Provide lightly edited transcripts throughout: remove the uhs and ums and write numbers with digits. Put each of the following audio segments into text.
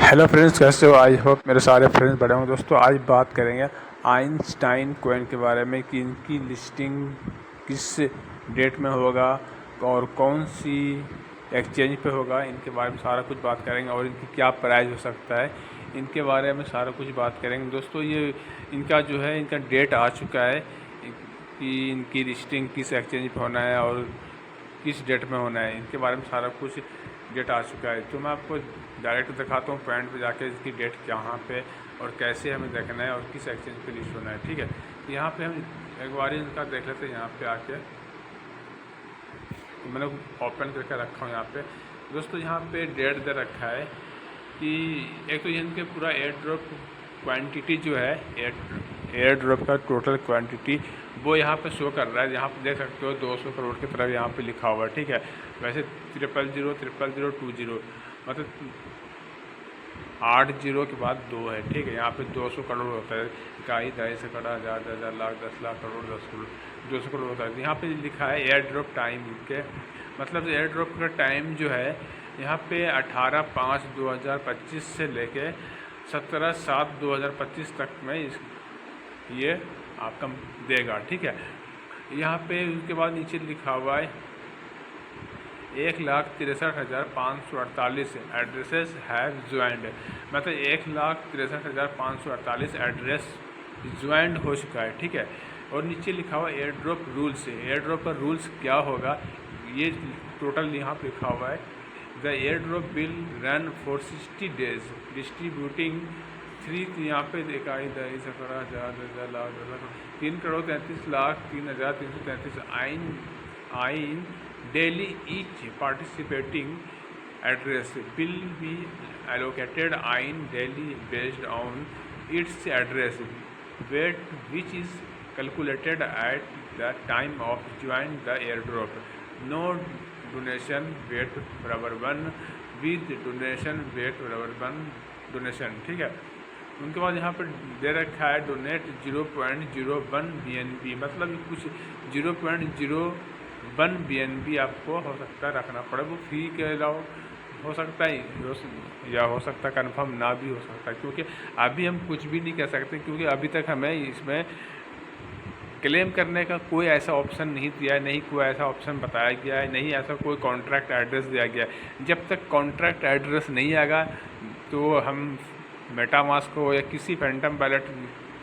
Hello friends, कैसे हो? I hope मेरे सारे फ्रेंड्स बड़े होंगे। दोस्तों, आज बात करेंगे आइंस्टाइन कॉइन के बारे में कि इनकी लिस्टिंग किस डेट में होगा और कौन सी एक्सचेंज पे होगा। इनके बारे में सारा कुछ बात करेंगे और इनकी क्या प्राइस हो सकता है, इनके बारे में सारा कुछ बात करेंगे। दोस्तों, ये इनका जो है इनका डेट आ चुका है कि इनकी लिस्टिंग किस एक्सचेंज पे होना है और किस डेट में होना है। इनके बारे में सारा कुछ डेट आ चुका है। तो मैं आपको डायरेक्ट दिखाता हूँ पॉइंट पे जाके इसकी डेट कहाँ पे और कैसे हमें देखना है और किस एक्सचेंज पे लिस्ट होना है। ठीक है, यहाँ पे हम एक बार इनका देख लेते हैं। यहाँ पे आके तो मैंने ओपन करके रखा हूँ। यहाँ पे दोस्तों, यहाँ पे डेट दे रखा है कि एक तो इनके पूरा एयर ड्रॉप क्वांटिटी जो है एयर ड्रॉप का टोटल क्वांटिटी वो यहाँ पे शो कर रहा है। यहाँ पे देख सकते हो 200 करोड़ की तरफ यहाँ पे लिखा हुआ है। ठीक है, वैसे 0000020 मतलब 8 जीरो के बाद 2 है। ठीक है, यहाँ पे 200 करोड़ होता है। इकाई, दहाई, सैकड़ा, हज़ार, 10,000, लाख, 10 लाख, करोड़, 10 करोड़, 200 करोड़ होता है। यहाँ पे लिखा है एयर ड्रॉप टाइम के, मतलब एयर ड्रॉप का टाइम जो है यहाँ पे 18/5/2025 से लेके 17/7/2025 तक में ये आपका देगा। ठीक है, यहाँ पे उसके बाद नीचे लिखा हुआ है 1,63,548 एड्रेसेस हैव ज्वाइंड, मतलब 1,63,548 एड्रेस ज्वाइंड हो चुका है। ठीक है, और नीचे लिखा हुआ एयर ड्रॉप रूल्स है। एयर ड्रॉप का रूल्स क्या होगा ये टोटल यहाँ पे लिखा हुआ है। The air drop will run for 60 days distributing 3, यहाँ पे देखा 3,33,03,33 आइन daily. Each participating address will be allocated in daily based on its address weight, which is calculated at the time of join the airdrop. No donation weight बराबर 1 with donation weight बराबर 1 donation। ठीक है, उनके बाद यहाँ पर दे रखा है डोनेट 0.01 BNB, मतलब कुछ 0.01 BNB आपको हो सकता है रखना पड़े। वो फ्री के अलावा हो सकता है या हो सकता है कन्फर्म ना भी हो सकता है, क्योंकि अभी हम कुछ भी नहीं कह सकते, क्योंकि अभी तक हमें इसमें क्लेम करने का कोई ऐसा ऑप्शन नहीं दिया है, नहीं कोई ऐसा ऑप्शन बताया गया है, नहीं ऐसा कोई कॉन्ट्रैक्ट एड्रेस दिया गया है। जब तक कॉन्ट्रैक्ट एड्रेस नहीं आएगा तो हम मेटामास्क हो या किसी फैंटम वैलेट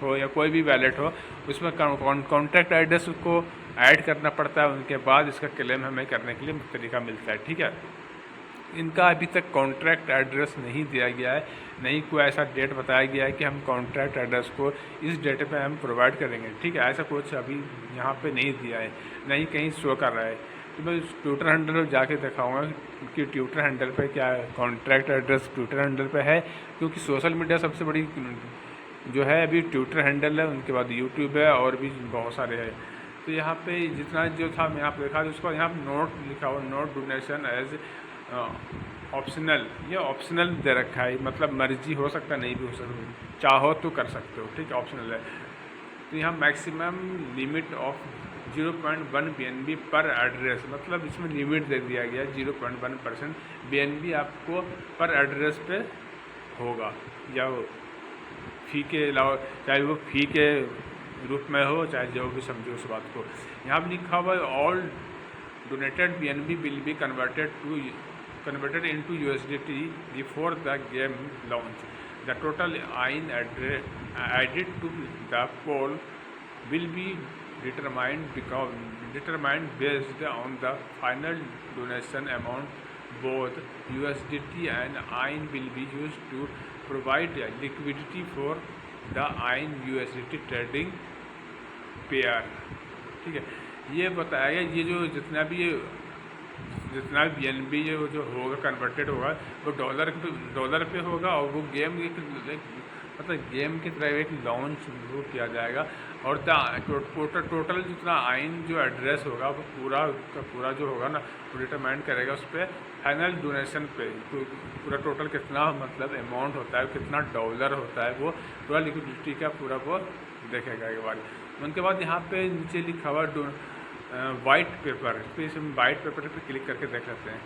हो या कोई भी वैलेट हो, उसमें कॉन्ट्रैक्ट एड्रेस को ऐड करना पड़ता है। उनके बाद इसका क्लेम हमें करने के लिए तरीका मिलता है। ठीक है, इनका अभी तक कॉन्ट्रैक्ट एड्रेस नहीं दिया गया है, नहीं कोई ऐसा डेट बताया गया है कि हम कॉन्ट्रैक्ट एड्रेस को इस डेट पे हम प्रोवाइड करेंगे। ठीक है, ऐसा कुछ अभी यहाँ पे नहीं दिया है, नहीं कहीं शो कर रहा है। तो मैं ट्विटर हैंडल पर जाके दिखाऊंगा कि ट्विटर हैंडल पे क्या कॉन्ट्रैक्ट एड्रेस ट्विटर हैंडल पे है, क्योंकि सोशल मीडिया सबसे बड़ी जो है अभी ट्विटर हैंडल है, उनके बाद यूट्यूब है और भी बहुत सारे हैं। तो यहाँ पे जितना जो था मैं यहाँ पे देखा, उसको यहाँ पर नोट लिखा हुआ, नोट डोनेशन एज ऑप्शनल, ये ऑप्शनल दे रखा है, मतलब मर्जी हो सकता नहीं भी हो सकता, चाहो तो कर सकते हो। ठीक है, ऑप्शनल है। तो यहाँ मैक्सिमम लिमिट ऑफ 0.1 BNB पर एड्रेस, मतलब इसमें लिमिट दे दिया गया 0.1% BNB आपको पर एड्रेस पे होगा, या वो फ़ी के अलावा, चाहे वो फ़ी के रूप में हो चाहे जो भी समझो उस बात को। यहाँ पर लिखा हुआ है all donated BNB will be converted into USDT before the game launch. The total in added to the pool will be determined based on the final donation amount. Both USDT and IN will be used to provide liquidity for the IN USDT trading pair। ठीक है, ये बताया गया ये जो जितना भी BNB जो होगा कन्वर्टेड होगा वो डॉलर पे होगा, और वो गेम मतलब गेम की तरह एक लॉन्च वो किया जाएगा। और टोटल जितना आइन जो एड्रेस होगा वो पूरा जो होगा ना वो डिटरमाइन करेगा उस पर फाइनल डोनेशन पे, तो पूरा टोटल कितना मतलब अमाउंट होता है, कितना डॉलर होता है, वो पूरा लिक्विडिटी का पूरा वो देखेगा एक बार। उनके बाद यहाँ पे नीचे लिखा हुआ वाइट पेपर, इस पर वाइट पेपर पे क्लिक करके देख लेते हैं।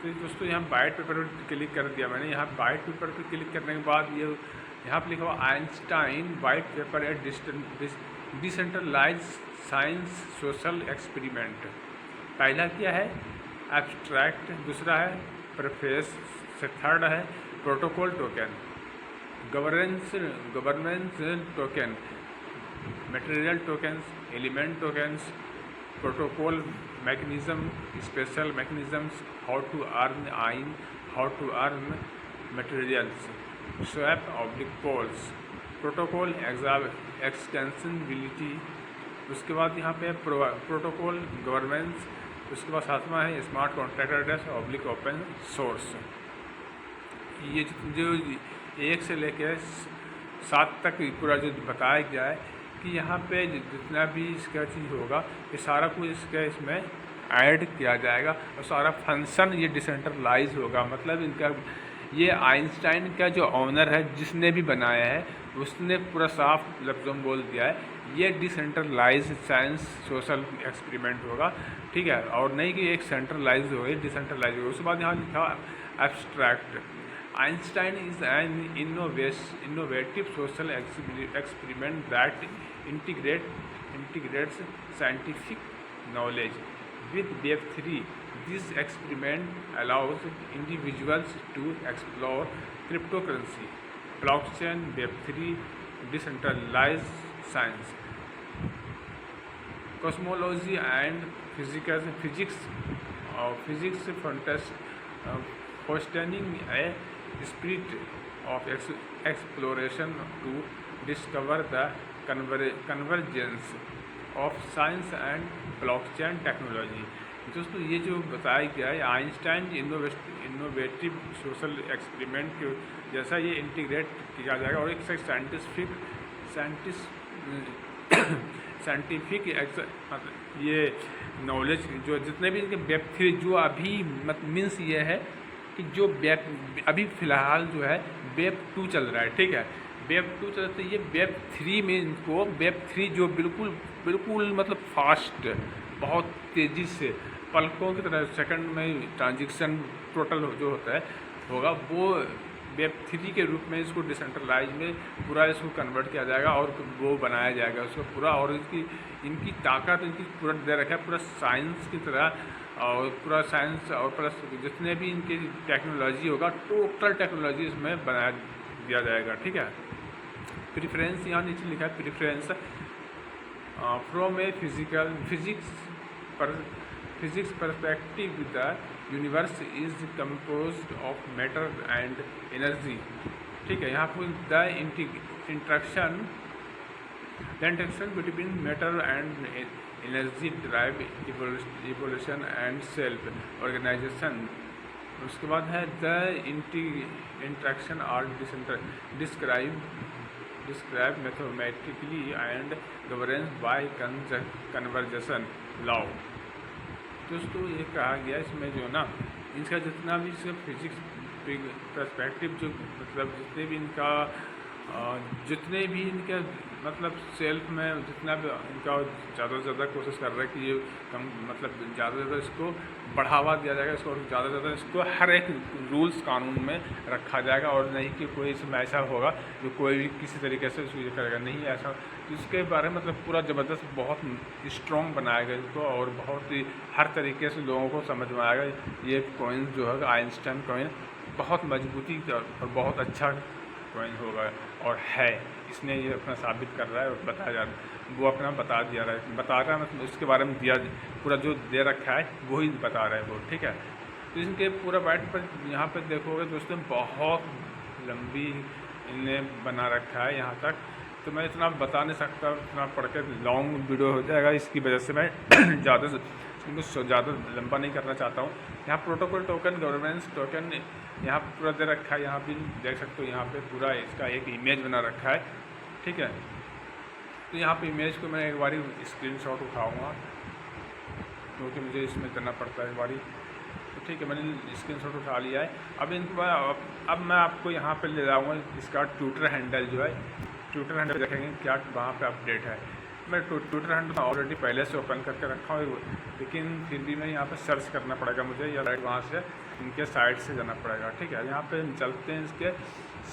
तो दोस्तों यहाँ वाइट पेपर पर क्लिक कर दिया मैंने। यहाँ वाइट पेपर पर क्लिक करने के बाद ये यहाँ पर लिखा हुआ Einstein white paper a decentralize science social experiment. पहला क्या है एब्स्ट्रैक्ट, दूसरा है प्रेफेस, थर्ड है protocol token, governance token, material tokens, element tokens, protocol mechanism, special mechanisms, how to earn Ein, how to earn materials, swap oblique polls, protocol extensibility. उसके बाद यहाँ पे प्रोटोकॉल गवर्नेंस। उसके बाद सातवां है smart contract address oblique open source. ये जो 1 से लेकर 7 तक पूरा जो बताया गया है कि यहाँ पे जितना भी इसका चीज़ होगा ये सारा कुछ इसमें ऐड किया जाएगा और सारा फंक्शन ये डिसेंट्रलाइज होगा। मतलब इनका ये आइंस्टाइन का जो ऑनर है जिसने भी बनाया है उसने पूरा साफ लफ्ज़ों में बोल दिया है ये डिसेंट्रलाइज साइंस सोशल एक्सपेरिमेंट होगा, ठीक है, और नहीं कि एक सेंट्रलाइज हो, डिसेंट्रलाइज होगा। उसके बाद यहाँ लिखा abstract. Einstein is an innovative social experiment that integrates scientific knowledge with Web3. This experiment allows individuals to explore cryptocurrency, blockchain, Web3, decentralized science, cosmology and physics, fostering a spirit of exploration to discover the convergence of science and blockchain technology। दोस्तों ये जो बताया गया है Einstein innovative social experiment के जैसा ये integrate किया जाएगा और एक साइंटिफिक ये नॉलेज जो जितने भी इनके वेब3 जो अभी मीन्स ये है कि जो वेब अभी फ़िलहाल जो है वेब 2 चल रहा है, ठीक है, वेब 2 चल रहा है। ये वेब 3 में इनको वेब 3 जो बिल्कुल मतलब फास्ट बहुत तेज़ी से पलकों की तरह सेकंड में ट्रांजेक्शन टोटल जो होता है होगा वो वेब 3 के रूप में इसको डिसेंट्रलाइज में पूरा इसको कन्वर्ट किया जाएगा और वो बनाया जाएगा उसको पूरा। और इनकी ताकत इनकी पूरा दे रखा है पूरा साइंस की तरह और पूरा साइंस और प्लस जितने भी इनकी टेक्नोलॉजी होगा टोटल टेक्नोलॉजी इसमें बना दिया जाएगा, ठीक है। प्रेफरेंस यहाँ नीचे लिखा है preference from a physics perspective the universe is composed of matter and energy, ठीक है। यहाँ पर the interaction between matter and energy drive evolution and self organisation. उसके बाद है the interaction are describe mathematically and governance by conversation law. दोस्तों ये कहा गया इसमें जो ना इसका जितना भी फिजिक्स पर्सपेक्टिव जो मतलब जितने भी इनके मतलब सेल्फ में जितना भी इनका ज़्यादा से ज़्यादा कोशिश कर रहा है कि ये कम मतलब ज़्यादा से ज़्यादा इसको बढ़ावा दिया जाएगा, इसको ज़्यादा से ज़्यादा इसको हर एक रूल्स कानून में रखा जाएगा और नहीं कि कोई इसमें ऐसा होगा जो कोई भी किसी तरीके से इसको ये करेगा, नहीं ऐसा। तो इसके बारे में मतलब पूरा ज़बरदस्त बहुत स्ट्रॉन्ग बनाएगा इसको और बहुत ही हर तरीके से लोगों को समझ में आएगा। ये कॉइन जो है आइंस्टाइन कॉइन बहुत मजबूती और बहुत अच्छा कॉइन होगा और है, इसने ये अपना साबित कर रहा है और बताया जा रहा है, वो अपना बता रहा है मतलब उसके बारे में दिया पूरा जो दे रखा है वो ही बता रहा है वो, ठीक है। तो इनके पूरा वाइट पर यहाँ पर देखोगे दोस्तों बहुत लंबी इनने बना रखा है यहाँ तक, तो मैं इतना बता नहीं सकता, इतना पढ़ के लॉन्ग वीडियो हो जाएगा, इसकी वजह से मैं ज़्यादा लंबा नहीं करना चाहता हूँ। यहाँ प्रोटोकॉल टोकन गवर्नेंस टोकन यहाँ पूरा दे रखा है, यहाँ भी देख सकते हो, यहाँ पे पूरा इसका एक इमेज बना रखा है, ठीक है। तो यहाँ पे इमेज को मैं एक बारी स्क्रीनशॉट उठाऊँगा क्योंकि मुझे इसमें करना पड़ता है एक बारी, तो ठीक है मैंने स्क्रीनशॉट उठा लिया है। अब इनको अब मैं आपको यहाँ पे ले जाऊँगा इसका ट्विटर हैंडल जो है, ट्विटर हैंडल देखेंगे क्या वहाँ पे अपडेट है। मैं ट्विटर हैंडल ऑलरेडी पहले से ओपन करके रखा हूँ, लेकिन फिर भी मैं यहाँ पे सर्च करना पड़ेगा मुझे, या राइट वहाँ से इनके साइट से जाना पड़ेगा। ठीक है, यहाँ पे चलते हैं, इसके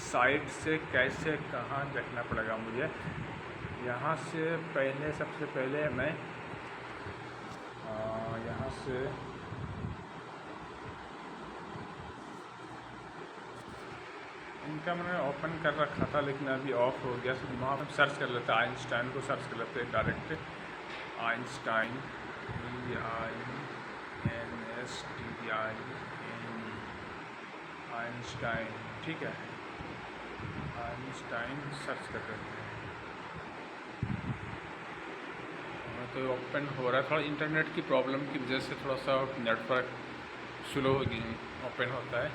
साइट से कैसे कहाँ देखना पड़ेगा मुझे। यहाँ से पहले सबसे पहले मैं यहाँ से इनका मैंने ओपन कर रखा था, लेकिन अभी ऑफ हो गया। तो वहाँ पर सर्च कर लेते हैं, आइंस्टाइन को सर्च कर लेते हैं डायरेक्ट। Einstein, EINSTIN, Einstein. ठीक है, आइंस्टाइन सर्च कर लेते हैं। तो ओपन हो रहा है, थोड़ा इंटरनेट की प्रॉब्लम की वजह से थोड़ा सा नेटवर्क स्लो हो गई, ओपन होता है।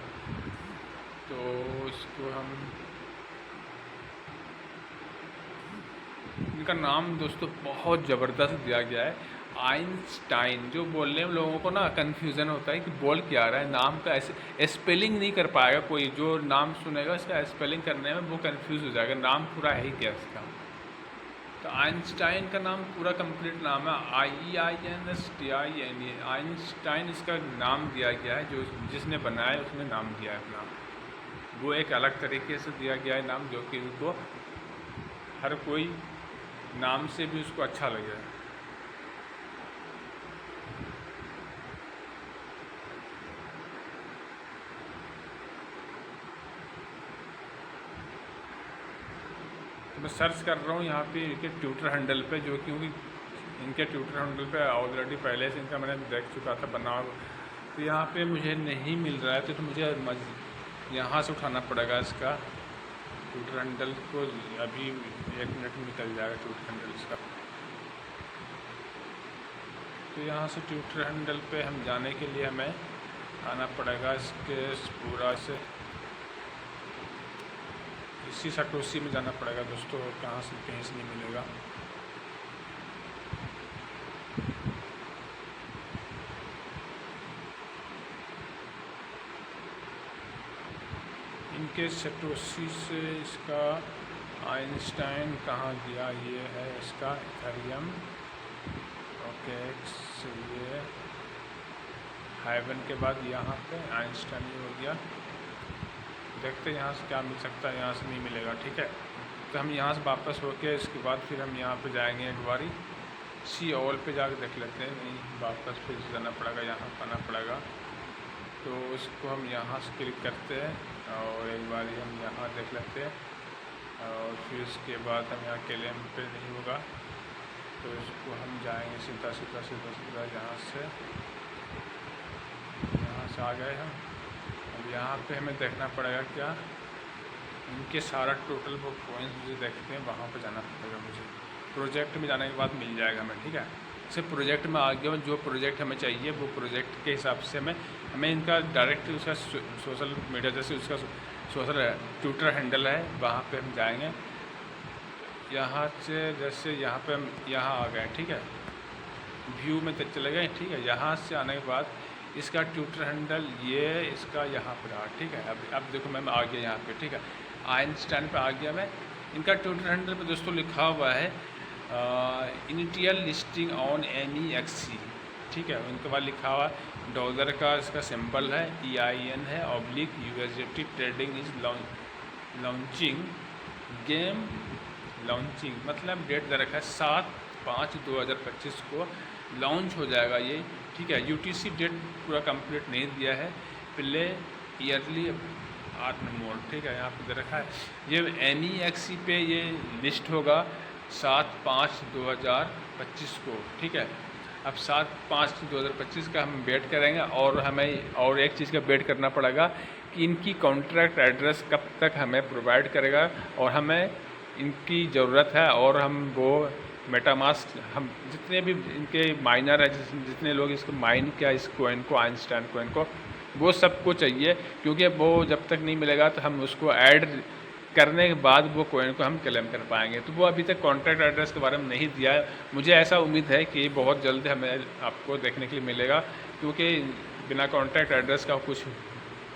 तो इसको हम, इनका नाम दोस्तों बहुत ज़बरदस्त दिया गया है, आइंस्टाइन। जो बोलने में लोगों को ना कन्फ्यूज़न होता है कि बोल क्या रहा है, नाम का ऐसे स्पेलिंग नहीं कर पाएगा कोई, जो नाम सुनेगा इसका स्पेलिंग करने में वो कंफ्यूज हो जाएगा, नाम पूरा है ही क्या इसका। तो आइंस्टाइन का नाम पूरा कंप्लीट नाम है IEINSTIN, आइंस्टाइन इसका नाम दिया गया है, जो जिसने बनाया उसने नाम दिया है अपना। वो एक अलग तरीके से दिया गया है नाम, जो कि उनको हर कोई नाम से भी उसको अच्छा लगे। तो मैं सर्च कर रहा हूँ यहाँ पे इनके ट्विटर हैंडल पे, जो क्योंकि इनके ट्विटर हैंडल पे ऑलरेडी पहले से इनका मैंने देख चुका था बना। तो यहाँ पे मुझे नहीं मिल रहा है, तो मुझे यहाँ से उठाना पड़ेगा इसका ट्विटर हैंडल को। अभी 1 मिनट में निकल जाएगा ट्विटर हैंडल इसका। तो यहाँ से ट्विटर हैंडल पे हम जाने के लिए हमें आना पड़ेगा इसके पूरा से इसी सटोसी में जाना पड़ेगा दोस्तों, कहाँ से कहीं से नहीं मिलेगा। इनके सटोसी से इसका आइंस्टाइन कहाँ गया, ये है इसका इथेरियम। ओके, ये हाइवन के बाद यहाँ पे आइंस्टाइन हो गया। देखते हैं यहाँ से क्या मिल सकता है, यहाँ से नहीं मिलेगा। ठीक है, तो हम यहाँ से वापस होके इसके बाद फिर हम यहाँ पे जाएंगे एक बारी सी ऑल पे जाकर देख लेते हैं। नहीं, वापस फिर जाना पड़ेगा, यहाँ आना पड़ेगा। तो इसको हम यहाँ से क्लिक करते हैं और एक बार हम यहाँ देख लेते हैं, और फिर इसके बाद हम यहाँ क्लेम पे नहीं होगा, तो इसको हम जाएंगे सीधा सीधा सीधा सीधा यहाँ से आ गए हम। अब यहाँ पे हमें देखना पड़ेगा क्या, इनके सारा टोटल वो पॉइंट्स मुझे देखते हैं, वहाँ पे जाना पड़ेगा मुझे। प्रोजेक्ट में जाने के बाद मिल जाएगा हमें। ठीक है, जैसे प्रोजेक्ट में आ गया, जो प्रोजेक्ट हमें चाहिए वो प्रोजेक्ट के हिसाब से हमें इनका डायरेक्ट उसका सोशल मीडिया, जैसे उसका सोशल ट्विटर हैंडल है, वहाँ पे हम जाएंगे। यहाँ से जैसे यहाँ पे हम यहाँ आ गए। ठीक है, व्यू में तक चले गए। ठीक है, यहाँ से आने के बाद इसका ट्विटर हैंडल ये इसका यहाँ पर रहा। ठीक है, अब देखो मैं आ गया यहाँ पे। ठीक है, आइंस्टाइन पे आ गया मैं। इनका ट्विटर हैंडल पे दोस्तों लिखा हुआ है इनिशियल लिस्टिंग ऑन NEXC। ठीक है, उनके बाद लिखा हुआ डॉलर का इसका सिंबल है, EIN है, /USDT trading is launching game launching, मतलब डेट दे रखा है 7/5/2025 को लॉन्च हो जाएगा ये। ठीक है, UTC डेट पूरा कंप्लीट नहीं दिया है, पहले ईयरली अर्न मोड। ठीक है, यहाँ पे दे रखा है ये NEXC पे ये लिस्ट होगा 7/5/2025 को। ठीक है, अब 7/5/2025 का हम वेट करेंगे, और हमें और एक चीज़ का वेट करना पड़ेगा कि इनकी कॉन्ट्रैक्ट एड्रेस कब तक हमें प्रोवाइड करेगा, और हमें इनकी ज़रूरत है। और हम वो मेटामास्क, हम जितने भी इनके माइनर है, जितने लोग इसको माइन किया इस कॉइन को, आइंस्टाइन कॉइन को, वो सबको चाहिए, क्योंकि वो जब तक नहीं मिलेगा तो हम उसको ऐड करने के बाद वो कॉइन को हम क्लेम कर पाएंगे। तो वो अभी तक कॉन्ट्रैक्ट एड्रेस के बारे में नहीं दिया है। मुझे ऐसा उम्मीद है कि बहुत जल्द हमें आपको देखने के लिए मिलेगा, क्योंकि बिना कॉन्ट्रैक्ट एड्रेस का कुछ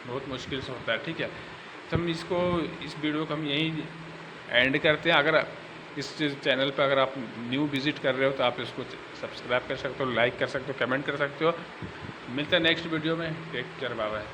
बहुत मुश्किल से होता है। ठीक है, तो हम इस वीडियो को हम यहीं एंड करते हैं। अगर इस चैनल पर अगर आप न्यू विजिट कर रहे हो तो आप इसको सब्सक्राइब कर सकते हो, लाइक कर सकते हो, कमेंट कर सकते हो। मिलते हैं नेक्स्ट वीडियो में। Take care, bye bye.